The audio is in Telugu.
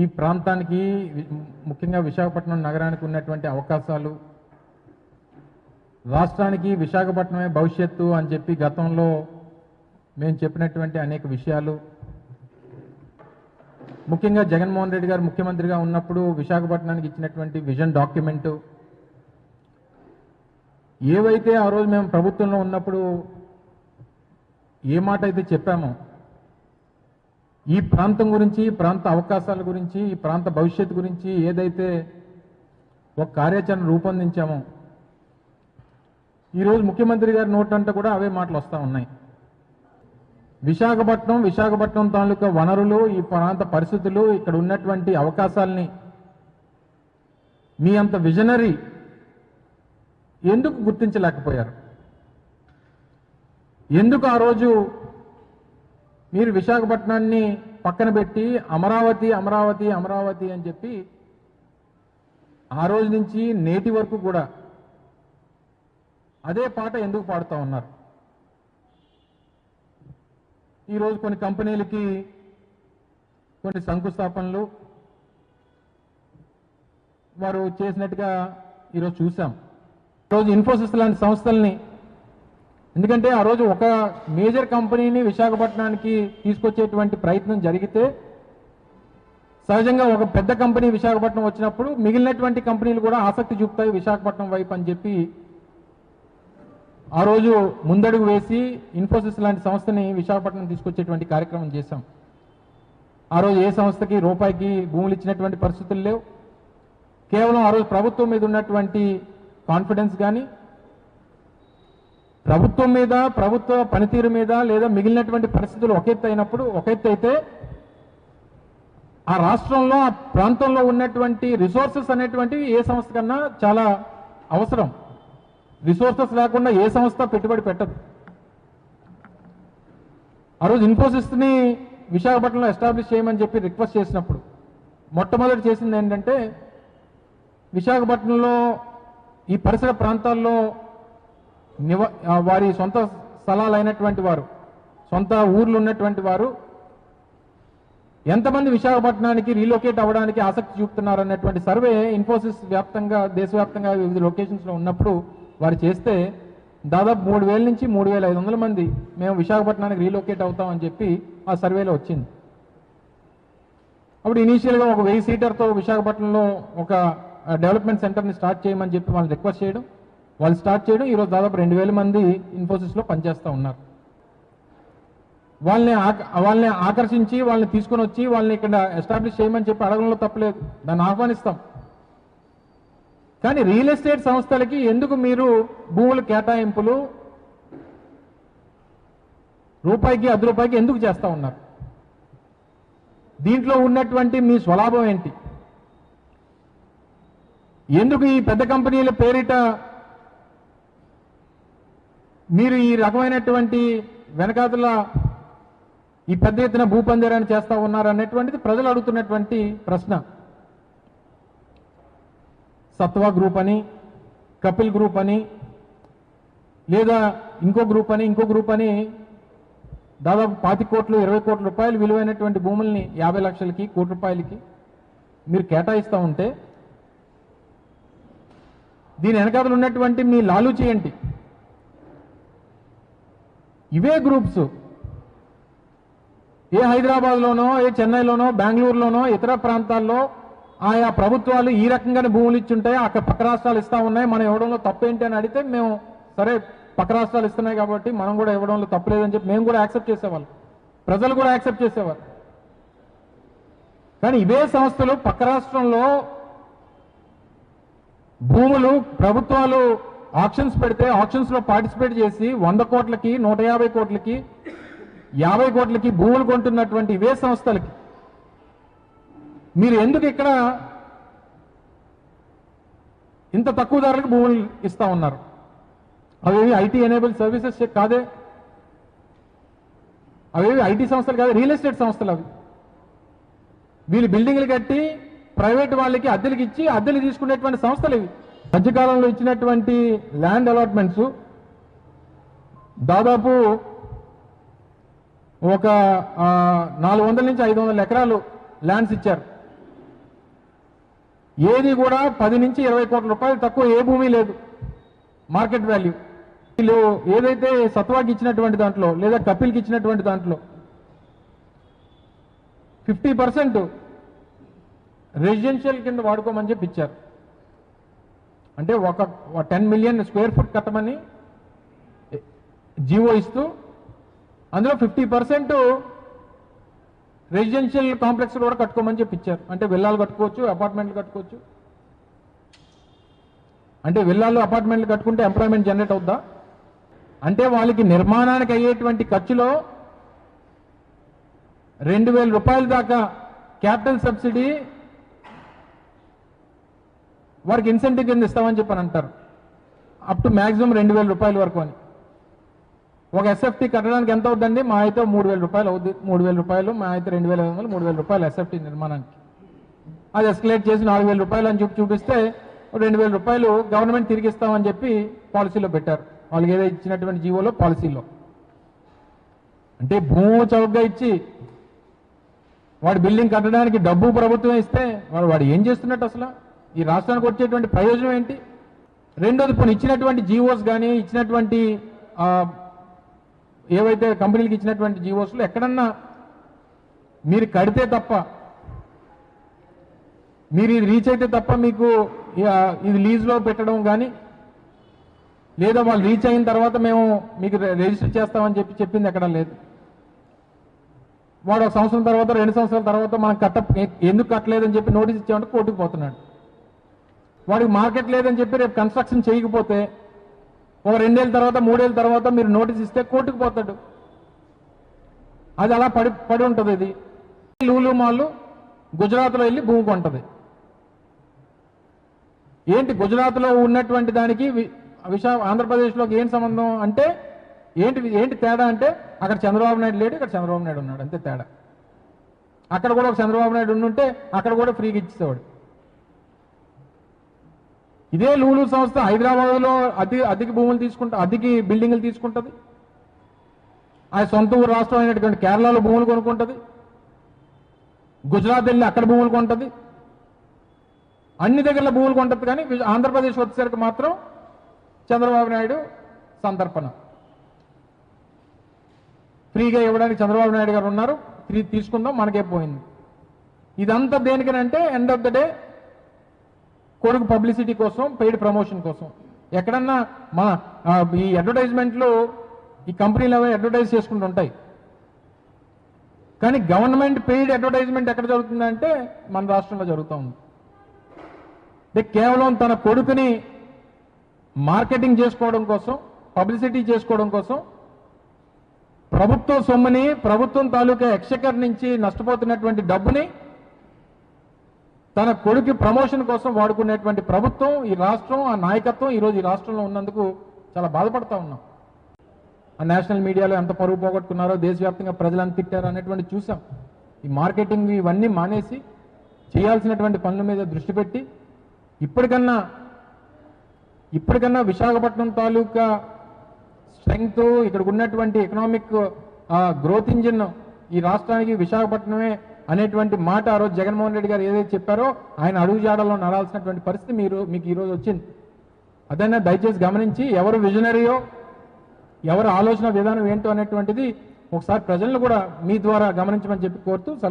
ఈ ప్రాంతానికి ముఖ్యంగా విశాఖపట్నం నగరానికి ఉన్నటువంటి అవకాశాలు, రాష్ట్రానికి విశాఖపట్నమే భవిష్యత్తు అని చెప్పి గతంలో మేము చెప్పినటువంటి అనేక విషయాలు, ముఖ్యంగా జగన్మోహన్ రెడ్డి గారు ముఖ్యమంత్రిగా ఉన్నప్పుడు విశాఖపట్నానికి ఇచ్చినటువంటి విజన్ డాక్యుమెంటు, ఏవైతే ఆ రోజు మేము ప్రభుత్వంలో ఉన్నప్పుడు ఏ మాట అయితే చెప్పామో ఈ ప్రాంతం గురించి, ఈ ప్రాంత అవకాశాల గురించి, ఈ ప్రాంత భవిష్యత్తు గురించి ఏదైతే ఒక కార్యాచరణ రూపొందించామో ఈరోజు ముఖ్యమంత్రి గారి నోటంట కూడా అవే మాటలు వస్తూ ఉన్నాయి. విశాఖపట్నం తాలూకా వనరులు, ఈ ప్రాంత పరిస్థితులు, ఇక్కడ ఉన్నటువంటి అవకాశాలని మీ అంత విజనరీ ఎందుకు గుర్తించలేకపోయారు? ఎందుకు ఆ రోజు మీరు విశాఖపట్నాన్ని పక్కన పెట్టి అమరావతి అమరావతి అమరావతి అని చెప్పి ఆ రోజు నుంచి నేటి వరకు కూడా అదే పాట ఎందుకు పాడుతూ ఉన్నారు? ఈరోజు కొన్ని కంపెనీలకి కొన్ని శంకుస్థాపనలు వారు చేసినట్టుగా ఈరోజు చూసాం. ఈరోజు ఇన్ఫోసిస్ లాంటి సంస్థల్ని, ఎందుకంటే ఆ రోజు ఒక మేజర్ కంపెనీని విశాఖపట్నానికి తీసుకొచ్చేటువంటి ప్రయత్నం జరిగితే సహజంగా ఒక పెద్ద కంపెనీ విశాఖపట్నం వచ్చినప్పుడు మిగిలినటువంటి కంపెనీలు కూడా ఆసక్తి చూపుతాయి విశాఖపట్నం వైపు అని చెప్పి ఆ రోజు ముందడుగు వేసి ఇన్ఫోసిస్ లాంటి సంస్థని విశాఖపట్నం తీసుకొచ్చేటువంటి కార్యక్రమం చేశాం. ఆ రోజు ఏ సంస్థకి రూపాయికి భూములు ఇచ్చినటువంటి పరిస్థితులు లేవు. కేవలం ఆ రోజు ప్రభుత్వం మీద ఉన్నటువంటి కాన్ఫిడెన్స్ కానీ, ప్రభుత్వం మీద, ప్రభుత్వ పనితీరు మీద, లేదా మిగిలినటువంటి పరిస్థితులు ఒక ఎత్తు అయితే ఆ రాష్ట్రంలో, ఆ ప్రాంతంలో ఉన్నటువంటి రిసోర్సెస్ అనేటువంటివి ఏ సంస్థ కన్నా చాలా అవసరం. రిసోర్సెస్ లేకుండా ఏ సంస్థ పెట్టుబడి పెట్టదు. ఆ రోజు ఇన్ఫోసిస్ని విశాఖపట్నంలో ఎస్టాబ్లిష్ చేయమని చెప్పి రిక్వెస్ట్ చేసినప్పుడు మొట్టమొదటి చేసింది ఏంటంటే, విశాఖపట్నంలో ఈ పరిసర ప్రాంతాల్లో వారి సొంత స్థలాలైనటువంటి వారు, సొంత ఊర్లు ఉన్నటువంటి వారు ఎంతమంది విశాఖపట్నానికి రీలొకేట్ అవ్వడానికి ఆసక్తి చూపుతున్నారు అన్నటువంటి సర్వే ఇన్ఫోసిస్ వ్యాప్తంగా, దేశవ్యాప్తంగా వివిధ లొకేషన్స్లో ఉన్నప్పుడు వారు చేస్తే దాదాపు 3,000 నుంచి 3,500 మంది మేము విశాఖపట్నానికి రీలొకేట్ అవుతామని చెప్పి ఆ సర్వేలో వచ్చింది. అప్పుడు ఇనీషియల్గా ఒక 1000 సీటర్తో విశాఖపట్నంలో ఒక డెవలప్మెంట్ సెంటర్ని స్టార్ట్ చేయమని చెప్పి వాళ్ళు రిక్వెస్ట్ చేయడం, వాళ్ళు స్టార్ట్ చేయడం, ఈరోజు దాదాపు 2,000 మంది ఇన్ఫోసిస్లో పనిచేస్తూ ఉన్నారు. వాళ్ళని ఆకర్షించి వాళ్ళని తీసుకొని వచ్చి వాళ్ళని ఇక్కడ ఎస్టాబ్లిష్ చేయమని చెప్పి అడగడంలో తప్పలేదు, దాన్ని ఆహ్వానిస్తాం. కానీ రియల్ ఎస్టేట్ సంస్థలకి ఎందుకు మీరు భూముల కేటాయింపులు రూపాయికి, ₹10 ఎందుకు చేస్తూ ఉన్నారు? దీంట్లో ఉన్నటువంటి మీ స్వలాభం ఏంటి? ఎందుకు ఈ పెద్ద కంపెనీల పేరిట మీరు ఈ రకమైనటువంటి వెనకాతల ఈ పెద్ద ఎత్తున భూపందేరాన్ని చేస్తూ ఉన్నారు అనేటువంటిది ప్రజలు అడుగుతున్నటువంటి ప్రశ్న. సత్వా గ్రూప్ అని, కపిల్ గ్రూప్ అని, లేదా ఇంకో గ్రూప్ అని దాదాపు 25 కోట్లు, 20 కోట్ల రూపాయలు విలువైనటువంటి భూముల్ని 50 లక్షలకి, ₹1 కోటి మీరు కేటాయిస్తూ ఉంటే దీని వెనకాతలు ఉన్నటువంటి మీ లాలూచి ఏంటి? ఇవే గ్రూప్స్ ఏ హైదరాబాద్లోనో, ఏ చెన్నైలోనో, బెంగళూరులోనో, ఇతర ప్రాంతాల్లో ఆయా ప్రభుత్వాలు ఈ రకంగానే భూములు ఇచ్చుంటాయి, అక్కడ పక్క రాష్ట్రాలు ఇస్తా ఉన్నాయి, మనం ఇవ్వడంలో తప్పేంటి అని అడిగితే మేము సరే పక్క రాష్ట్రాలు ఇస్తున్నాయి కాబట్టి మనం కూడా ఇవ్వడంలో తప్పలేదని చెప్పి మేము కూడా యాక్సెప్ట్ చేసేవాళ్ళం, ప్రజలు కూడా యాక్సెప్ట్ చేసేవారు. కానీ ఇవే సంస్థలు పక్క రాష్ట్రంలో భూములు ప్రభుత్వాలు ఆక్షన్స్ పెడితే ఆక్షన్స్లో పార్టిసిపేట్ చేసి 100 కోట్లకి, 150 కోట్లకి, 50 కోట్లకి భూములు కొంటున్నటువంటి ఇవే సంస్థలకి మీరు ఎందుకు ఇక్కడ ఇంత తక్కువ ధరలకు భూములు ఇస్తా ఉన్నారు? అవేవి ఐటీ ఎనేబుల్ సర్వీసెస్ కాదే, అవేవి ఐటీ సంస్థలు కాదు, రియల్ ఎస్టేట్ సంస్థలు అవి. వీళ్ళు బిల్డింగ్లు కట్టి ప్రైవేట్ వాళ్ళకి అద్దెలకు ఇచ్చి అద్దెలు తీసుకునేటువంటి సంస్థలు ఇవి. మధ్యకాలంలో ఇచ్చినటువంటి ల్యాండ్ అలాట్మెంట్స్ దాదాపు ఒక 400 నుంచి 500 ఎకరాలు ల్యాండ్స్ ఇచ్చారు. ఏది కూడా 10 నుంచి 20 కోట్ల రూపాయలు తక్కువ ఏ భూమి లేదు మార్కెట్ వాల్యూ. వీళ్ళు ఏదైతే సత్వాకి ఇచ్చినటువంటి దాంట్లో లేదా కపిల్కి ఇచ్చినటువంటి దాంట్లో 50% రెసిడెన్షియల్ కింద వాడుకోమని చెప్పి ఇచ్చారు. అంటే ఒక 10 మిలియన్ స్క్వేర్ ఫుట్ కట్టమని జీవో ఇస్తూ అందులో 50% రెసిడెన్షియల్ కాంప్లెక్స్ కూడా కట్టుకోమని చెప్పి ఇచ్చారు. అంటే విల్లాలు కట్టుకోవచ్చు, అపార్ట్మెంట్లు కట్టుకోవచ్చు. అంటే విల్లాలు అపార్ట్మెంట్లు కట్టుకుంటే ఎంప్లాయ్మెంట్ జనరేట్ అవుద్దా? అంటే వాళ్ళకి నిర్మాణానికి అయ్యేటువంటి ఖర్చులో 2,000 రూపాయల దాకా క్యాపిటల్ సబ్సిడీ వారికి ఇన్సెంటివ్ కింద ఇస్తామని చెప్పని అంటారు. అప్ టు మ్యాక్సిమం 2,000 రూపాయల వరకు అని. ఒక ఎస్ఎఫ్టీ కట్టడానికి ఎంత అవుతుందండి? మా అయితే 3,000 రూపాయలు అవుద్ది. 3,000 రూపాయలు, మా అయితే 2,500, 3,000 రూపాయలు ఎస్ఎఫ్టీ నిర్మాణానికి. అది ఎస్కలేట్ చేసి 4,000 రూపాయలు అని చూపిస్తే 2,000 రూపాయలు గవర్నమెంట్ తిరిగిస్తామని చెప్పి పాలసీలో పెట్టారు. వాళ్ళకి ఏదో ఇచ్చినటువంటి జీవోలో పాలసీలో. అంటే భూమి చౌకగా ఇచ్చి వాడు బిల్డింగ్ కట్టడానికి డబ్బు ప్రభుత్వం ఇస్తే వాడు ఏం చేస్తున్నట్టు? అసలు ఈ రాష్ట్రానికి వచ్చేటువంటి ప్రయోజనం ఏంటి? రెండోది, పోనీ ఇచ్చినటువంటి జీవోస్ కానీ ఇచ్చినటువంటి ఏవైతే కంపెనీలకు ఇచ్చినటువంటి జీవోస్లో ఎక్కడన్నా మీరు కడితే తప్ప, మీరు ఇది రీచ్ అయితే తప్ప మీకు ఇది లీజ్లో పెట్టడం కానీ, లేదా వాళ్ళు రీచ్ అయిన తర్వాత మేము మీకు రిజిస్టర్ చేస్తామని చెప్పింది ఎక్కడా లేదు. వాడు 1 సంవత్సరం తర్వాత 2 సంవత్సరాల తర్వాత మనం ఎందుకు కట్టలేదని చెప్పి నోటీస్ ఇచ్చామంటే కోర్టుకు పోతున్నాడు. వాడికి మార్కెట్ లేదని చెప్పి రేపు కన్స్ట్రక్షన్ చేయకపోతే ఒక 2 ఏళ్ళ తర్వాత 3 ఏళ్ళ తర్వాత మీరు నోటీస్ ఇస్తే కోర్టుకు పోతాడు. అది అలా పడి ఉంటుంది. ఇది లూలు మాల్ గుజరాత్లో వెళ్ళి భూమి కొంటది. ఏంటి గుజరాత్లో ఉన్నటువంటి దానికి ఆంధ్రప్రదేశ్లోకి ఏం సంబంధం అంటే ఏంటి తేడా అంటే, అక్కడ చంద్రబాబు నాయుడు లేడు, ఇక్కడ చంద్రబాబు నాయుడు ఉన్నాడు, అంతే తేడా. అక్కడ కూడా ఒక చంద్రబాబు నాయుడు ఉండుంటే అక్కడ కూడా ఫ్రీగా ఇచ్చేవాడు. ఇదే లూలు సంస్థ హైదరాబాద్లో అద్దెకి భూములు అద్దెకి బిల్డింగులు తీసుకుంటుంది. ఆ సొంత ఊరు రాష్ట్రం అయినటువంటి కేరళలో భూములు కొనుక్కుంటుంది. గుజరాత్ వెళ్ళి అక్కడ భూములు కొంటుంది. అన్ని దగ్గర భూములు కొంటుంది. కానీ ఆంధ్రప్రదేశ్ వచ్చేసరికి మాత్రం చంద్రబాబు నాయుడు సందర్పణ ఫ్రీగా ఇవ్వడానికి చంద్రబాబు నాయుడు గారు ఉన్నారు. తీసుకుందాం, మనకే పోయింది. ఇదంతా దేనికనంటే ఎండ్ ఆఫ్ ద డే కొడుకు పబ్లిసిటీ కోసం, పెయిడ్ ప్రమోషన్ కోసం. ఎక్కడన్నా మన ఈ అడ్వర్టైజ్మెంట్లు ఈ కంపెనీలు అవి అడ్వర్టైజ్ చేసుకుంటూ ఉంటాయి. కానీ గవర్నమెంట్ పెయిడ్ అడ్వర్టైజ్మెంట్ ఎక్కడ జరుగుతుందంటే మన రాష్ట్రంలో జరుగుతూ ఉంది. అంటే కేవలం తన కొడుకుని మార్కెటింగ్ చేసుకోవడం కోసం, పబ్లిసిటీ చేసుకోవడం కోసం ప్రభుత్వ సొమ్ముని, ప్రభుత్వం తాలూకా ఎక్స్చెకర్ నుంచి నష్టపోతున్నటువంటి డబ్బుని తన కొడుకు ప్రమోషన్ కోసం వాడుకునేటువంటి ప్రభుత్వం, ఈ రాష్ట్రం, ఆ నాయకత్వం ఈరోజు ఈ రాష్ట్రంలో ఉన్నందుకు చాలా బాధపడతా ఉన్నాం. ఆ నేషనల్ మీడియాలో ఎంత పరుగు పోగొట్టుకున్నారో, దేశవ్యాప్తంగా ప్రజలను తిట్టారో అనేటువంటి చూసాం. ఈ మార్కెటింగ్ ఇవన్నీ మానేసి చేయాల్సినటువంటి పనుల మీద దృష్టి పెట్టి ఇప్పటికన్నా విశాఖపట్నం తాలూకా స్ట్రెంగ్త్, ఇక్కడ ఉన్నటువంటి ఎకనామిక్ గ్రోత్ ఇంజిన్ ఈ రాష్ట్రానికి విశాఖపట్నమే అనేటువంటి మాట ఆ రోజు జగన్మోహన్ రెడ్డి గారు ఏదైతే చెప్పారో ఆయన అడుగుజాడలో నడాల్సినటువంటి పరిస్థితి మీకు ఈరోజు వచ్చింది. అదైనా దయచేసి గమనించి ఎవరు విజనరీయో, ఎవరు ఆలోచన విధానం ఏంటో అనేటువంటిది ఒకసారి ప్రజలను కూడా మీ ద్వారా గమనించమని చెప్పి కోరుతూ